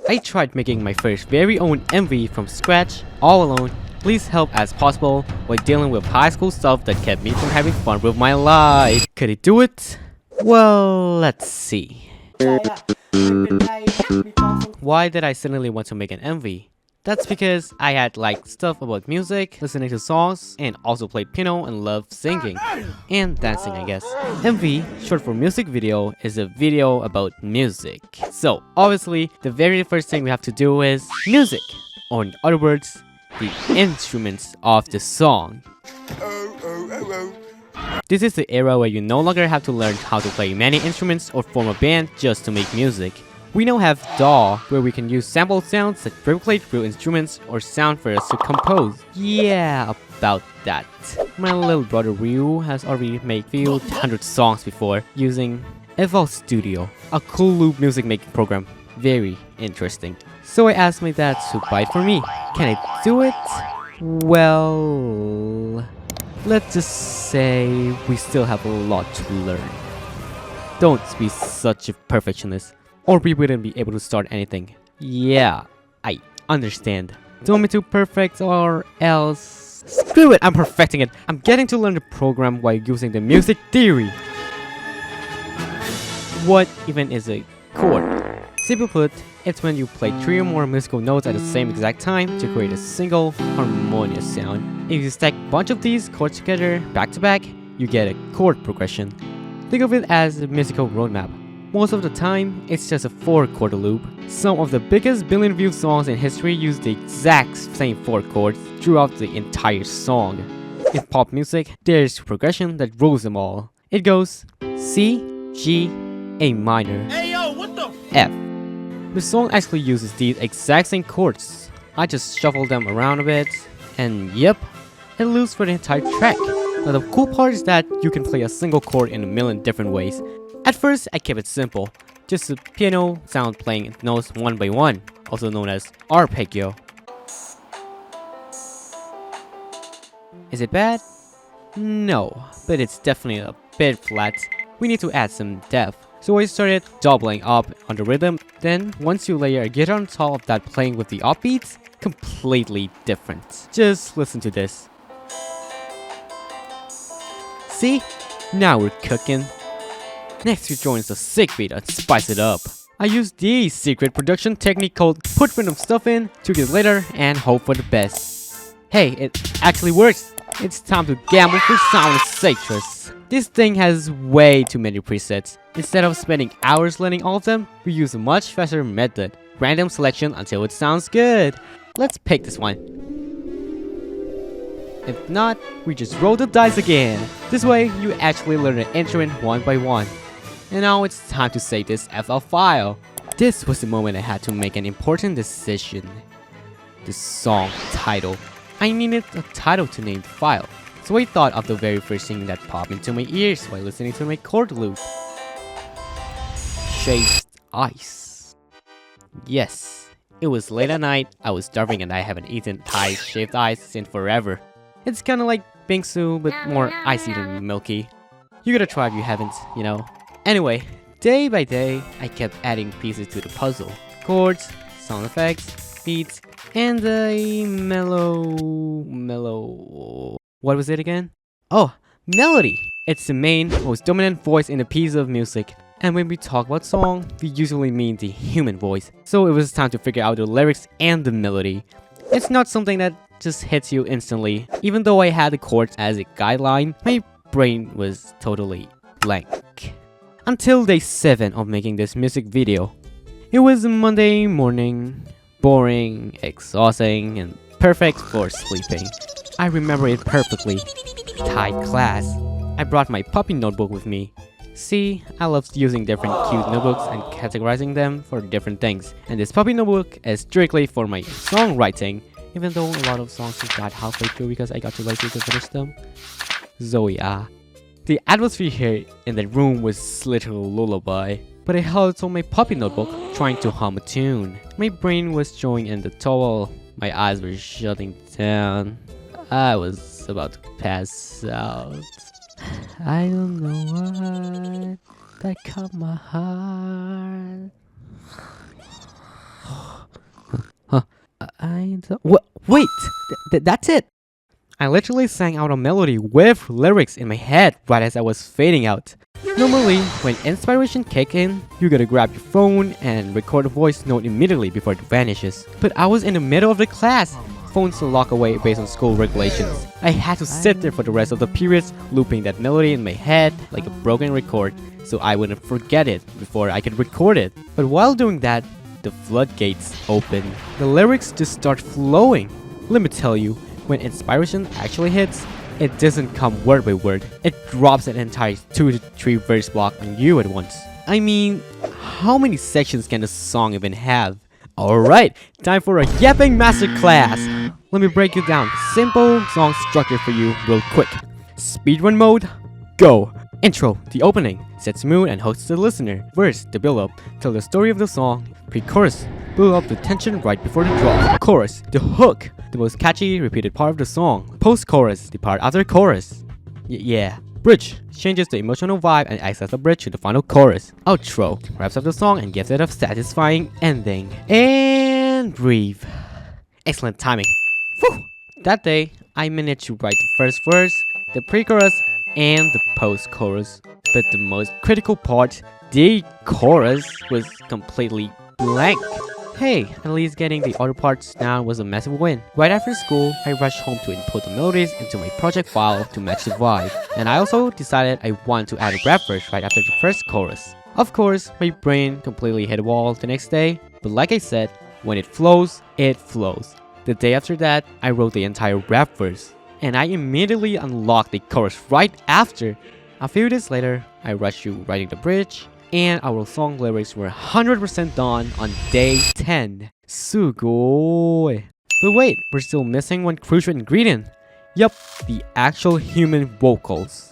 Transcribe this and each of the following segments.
I tried making my first very own MV from scratch, all alone. Please help as possible while dealing with high school stuff that kept me from having fun with my life. Could it do it? Well, let's see. Why did I suddenly want to make an MV? That's because I had liked stuff about music, listening to songs, and also played piano and loved singing. And dancing, I guess. MV, short for music video, is a video about music. So, obviously, the very first thing we have to do is music. Or in other words, the instruments of the song. This is the era where you no longer have to learn how to play many instruments or form a band just to make music. We now have DAW, where we can use sample sounds that replicate real instruments or sound for us to compose. Yeah, about that. My little brother Ryu has already made few hundred songs before using FL Studio, a cool loop music making program. Very interesting. So I asked my dad to buy it for me. Can I do it? Well, let's just say we still have a lot to learn. Don't be such a perfectionist, or we wouldn't be able to start anything. Yeah, I understand. Don't be too perfect or else... Screw it, I'm perfecting it. I'm getting to learn the program while using the music theory. What even is a chord? Simply put, it's when you play 3 or more musical notes at the same exact time to create a single harmonious sound. If you stack a bunch of these chords together back to back, you get a chord progression. Think of it as a musical roadmap. Most of the time, it's just a 4-chord loop. Some of the biggest billion-view songs in history use the exact same 4 chords throughout the entire song. In pop music, there's a progression that rules them all. It goes C, G, A minor, F. The song actually uses these exact same chords. I just shuffle them around a bit, and yep, it loops for the entire track. Now the cool part is that you can play a single chord in a million different ways. At first, I kept it simple, just a piano sound playing notes one by one, also known as arpeggio. Is it bad? No, but it's definitely a bit flat. We need to add some depth. So I started doubling up on the rhythm. Then, once you layer a guitar on top of that playing with the upbeats, completely different. Just listen to this. See? Now we're cooking. Next we join a sick beat and spice it up. I use the secret production technique called put random stuff in, tweak it later, and hope for the best. Hey, it actually works! It's time to gamble for sound citrus. This thing has way too many presets. Instead of spending hours learning all of them, we use a much faster method. Random selection until it sounds good. Let's pick this one. If not, we just roll the dice again. This way, you actually learn an instrument one by one. And now it's time to save this FL file. This was the moment I had to make an important decision. The song title. I needed a title to name the file. So I thought of the very first thing that popped into my ears while listening to my chord loop. Shaved ice. Yes, it was late at night, I was starving and I haven't eaten Thai shaved ice in forever. It's kinda like bingsu but more icy than milky. You gotta try if you haven't, you know. Anyway, day by day, I kept adding pieces to the puzzle. Chords, sound effects, beats, and a mellow... What was it again? Oh, melody! It's the main, most dominant voice in a piece of music. And when we talk about song, we usually mean the human voice. So it was time to figure out the lyrics and the melody. It's not something that just hits you instantly. Even though I had the chords as a guideline, my brain was totally blank. Until day 7 of making this music video. It was a Monday morning, boring, exhausting, and perfect for sleeping. I remember it perfectly. Thai class. I brought my puppy notebook with me. See, I love using different cute notebooks and categorizing them for different things. And this puppy notebook is strictly for my songwriting, even though a lot of songs just died halfway through because I got too lazy to finish them. YYAYYYY. The atmosphere here in the room was literally a lullaby. But I held on my puppy notebook, trying to hum a tune. My brain was showing in the towel. My eyes were shutting down. I was about to pass out. I don't know what that caught my heart. Wait, that's it. I literally sang out a melody with lyrics in my head right as I was fading out. Normally, when inspiration kicks in, you gotta grab your phone and record a voice note immediately before it vanishes. But I was in the middle of the class. Phones lock away based on school regulations. I had to sit there for the rest of the periods looping that melody in my head like a broken record so I wouldn't forget it before I could record it. But while doing that, the floodgates open. The lyrics just start flowing. Let me tell you, when inspiration actually hits, it doesn't come word by word. It drops an entire 2 to 3 verse block on you at once. I mean, how many sections can a song even have? Alright, time for a yapping masterclass. Let me break you down simple song structure for you real quick. Speedrun mode, go. Intro, the opening, sets mood and hooks the listener. Verse, the build up, tell the story of the song. Pre-chorus, build up the tension right before the drop. Chorus, the hook, the most catchy, repeated part of the song. Post-chorus, the part after chorus. Yeah. Bridge, changes the emotional vibe and acts as a bridge to the final chorus. Outro, wraps up the song and gives it a satisfying ending. And breathe. Excellent timing. Whew. That day, I managed to write the first verse, the pre-chorus, and the post-chorus. But the most critical part, the chorus, was completely blank. Hey, at least getting the other parts down was a massive win. Right after school, I rushed home to input the melodies into my project file to match the vibe. And I also decided I want to add a rap verse right after the first chorus. Of course, my brain completely hit a wall the next day, but like I said, when it flows, it flows. The day after that, I wrote the entire rap verse, and I immediately unlocked the chorus right after. A few days later, I rushed to writing the bridge, and our song lyrics were 100% done on day 10. Sugoi. But wait, we're still missing one crucial ingredient. Yup, the actual human vocals.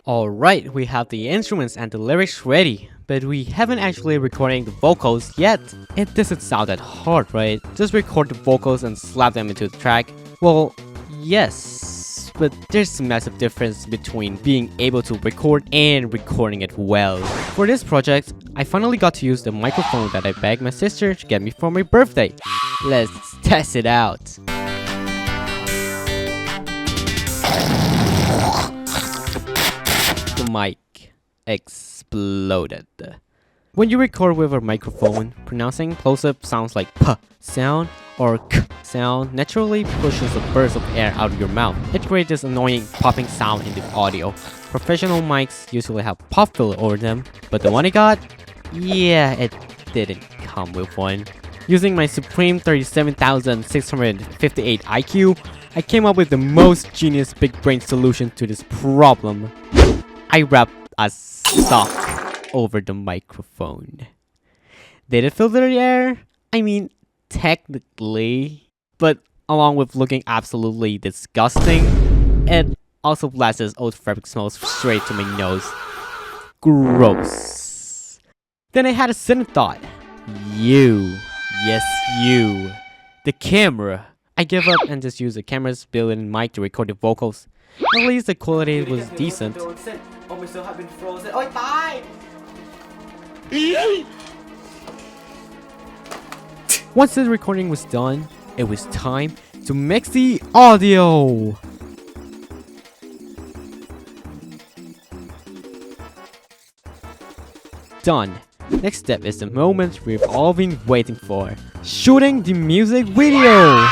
Alright, we have the instruments and the lyrics ready, but we haven't actually recording the vocals yet. It doesn't sound that hard, right? Just record the vocals and slap them into the track. Well, yes, but there's a massive difference between being able to record and recording it well. For this project, I finally got to use the microphone that I begged my sister to get me for my birthday. Let's test it out. The mic exploded. When you record with a microphone, pronouncing close-up sounds like P sound or K sound naturally pushes a burst of air out of your mouth. It creates this annoying popping sound in the audio. Professional mics usually have pop filler over them, but the one I got, yeah, it didn't come with one. Using my supreme 37,658 IQ, I came up with the most genius big brain solution to this problem. I wrapped a sock over the microphone. Did it filter the air? I mean, technically. But along with looking absolutely disgusting, it also blasts old fabric smells straight to my nose. Gross. Then I had a sudden thought. You. Yes, you. The camera. I gave up and just used the camera's built-in mic to record the vocals. At least the quality was decent. Once the recording was done, it was time to mix the audio. Done. Next step is the moment we've all been waiting for. Shooting the music video!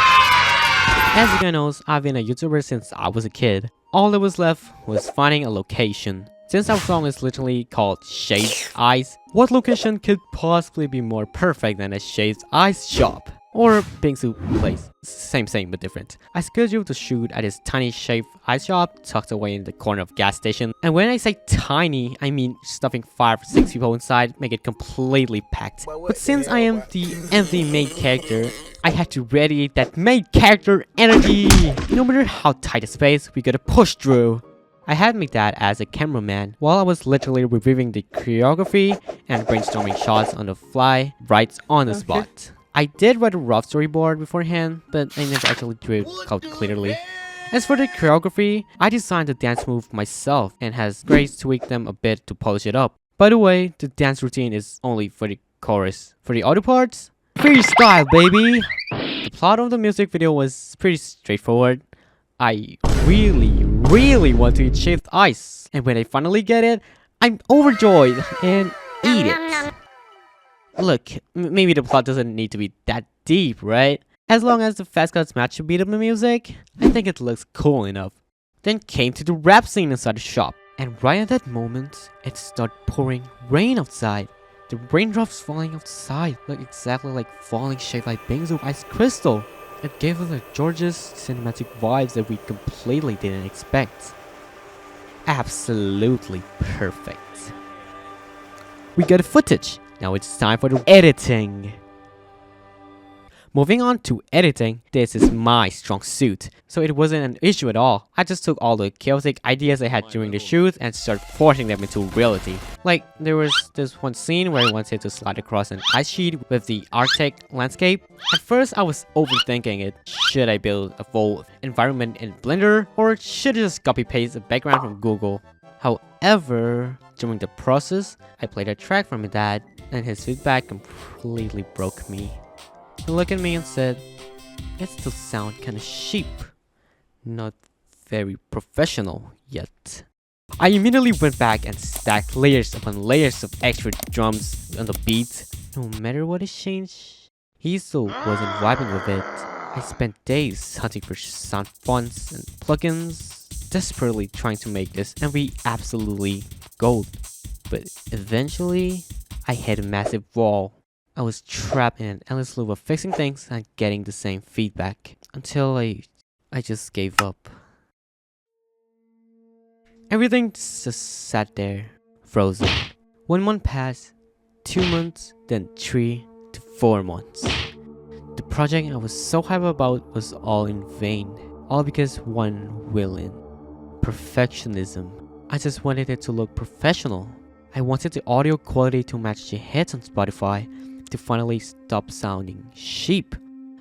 As you guys know, I've been a YouTuber since I was a kid. All that was left was finding a location. Since our song is literally called Shaved Ice, what location could possibly be more perfect than a Shaved Ice shop? Or bingsu place. Same but different. I scheduled to shoot at this tiny shaved ice shop tucked away in the corner of a gas station. And when I say tiny, I mean stuffing 5 or 6 people inside make it completely packed. But since I am the empty main character, I had to radiate that main character energy. No matter how tight the space, we gotta push through. I had my dad as a cameraman while I was literally reviewing the choreography and brainstorming shots on the fly right on the spot. I did write a rough storyboard beforehand, but I never actually drew it out clearly. As for the choreography, I designed the dance move myself and has Grace tweaked them a bit to polish it up. By the way, the dance routine is only for the chorus. For the other parts, freestyle baby! plot of the music video was pretty straightforward. I really want to eat shaved ice, and when I finally get it, I'm overjoyed and eat it. Look, maybe the plot doesn't need to be that deep, right? As long as the fast cuts match the beat of the music, I think it looks cool enough. Then came to the rap scene inside the shop, and right at that moment, it started pouring rain outside. The raindrops falling outside looked exactly like falling shaved like Bingsu ice crystal. It gave us a gorgeous cinematic vibes that we completely didn't expect. Absolutely perfect. We got the footage. Now it's time for the editing. Moving on to editing, this is my strong suit, so it wasn't an issue at all. I just took all the chaotic ideas I had during the shoot and started forcing them into reality. Like, there was this one scene where I wanted to slide across an ice sheet with the Arctic landscape. At first, I was overthinking it. Should I build a full environment in Blender, or should I just copy-paste the background from Google? However, during the process, I played a track from my dad, and his feedback completely broke me. He looked at me and said, "It still sounds kinda cheap. Not very professional yet." I immediately went back and stacked layers upon layers of extra drums on the beat. No matter what is changed, he still wasn't vibing with it. I spent days hunting for sound fonts and plugins, desperately trying to make this MV absolutely gold. But eventually, I hit a massive wall. I was trapped in an endless loop of fixing things and getting the same feedback until I just gave up. Everything just sat there, frozen. 1 month passed, 2 months, then 3 to 4 months. The project I was so hyped about was all in vain, all because one villain: perfectionism. I just wanted it to look professional. I wanted the audio quality to match the hits on Spotify, to finally stop sounding cheap.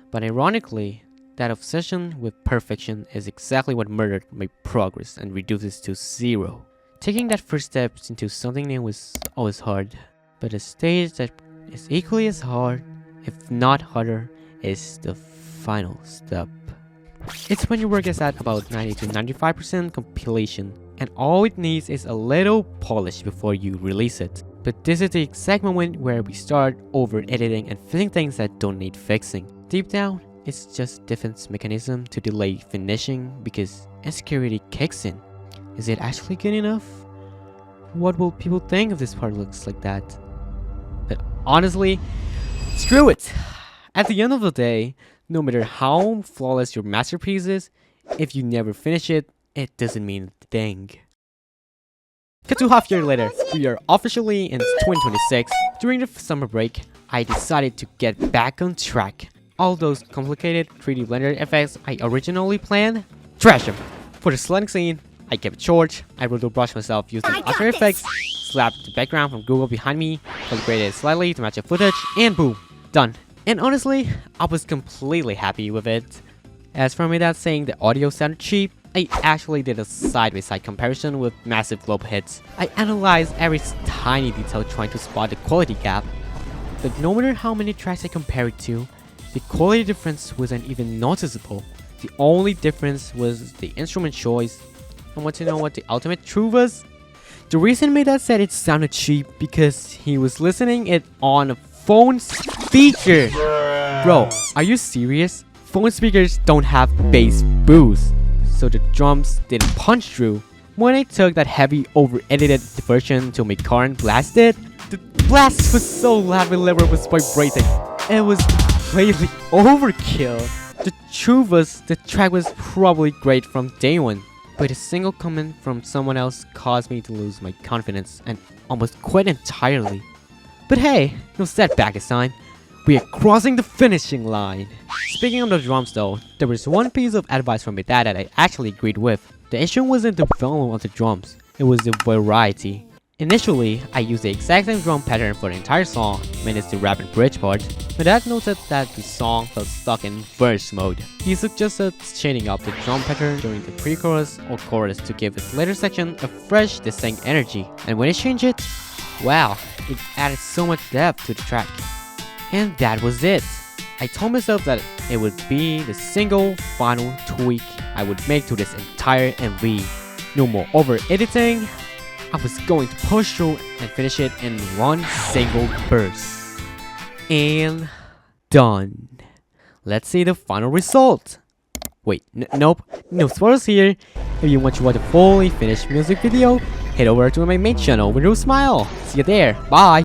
But ironically, that obsession with perfection is exactly what murdered my progress and reduces to 0. Taking that first step into something new was always hard, but a stage that is equally as hard, if not harder, is the final step. It's when your work is at about 90 to 95% completion, and all it needs is a little polish before you release it. But this is the exact moment where we start over editing and fixing things that don't need fixing. Deep down, it's just defense mechanism to delay finishing because insecurity kicks in. Is it actually good enough? What will people think if this part looks like that? But honestly, screw it! At the end of the day, no matter how flawless your masterpiece is, if you never finish it, it doesn't mean a thing. Cut to half year later, we are officially in 2026. During the summer break, I decided to get back on track. All those complicated 3D Blender effects I originally planned, trash them. For the sliding scene, I kept it short. I roto brush myself using After Effects, slapped the background from Google behind me, calibrated it slightly to match the footage, and boom, done. And honestly, I was completely happy with it. As for me that saying the audio sounded cheap, I actually did a side-by-side comparison with massive globe hits. I analyzed every tiny detail trying to spot the quality gap. But no matter how many tracks I compared it to, the quality difference wasn't even noticeable. The only difference was the instrument choice. And want to know what the ultimate truth was? The reason my dad said it sounded cheap because he was listening it on a phone speaker. Bro, are you serious? Phone speakers don't have bass boost, so the drums didn't punch through. When I took that heavy over-edited version to my car and blasted, the blast was so loud my liver was vibrating. It was completely overkill. The truth was, the track was probably great from day one, but a single comment from someone else caused me to lose my confidence and almost quit entirely. But hey, no setback this time. We are crossing the finishing line. Speaking of the drums though, there was one piece of advice from my dad that I actually agreed with. The issue wasn't the volume of the drums, it was the variety. Initially, I used the exact same drum pattern for the entire song, minus the rap and bridge part. My dad noted that the song felt stuck in verse mode. He suggested changing up the drum pattern during the pre-chorus or chorus to give its later section a fresh, distinct energy. And when I changed it, wow, it added so much depth to the track. And that was it. I told myself that it would be the single final tweak I would make to this entire MV. No more over editing. I was going to push through and finish it in one single burst. And done. Let's see the final result. Wait, nope, no spoilers here. If you want to watch a fully finished music video, head over to my main channel with a smile. See you there, bye!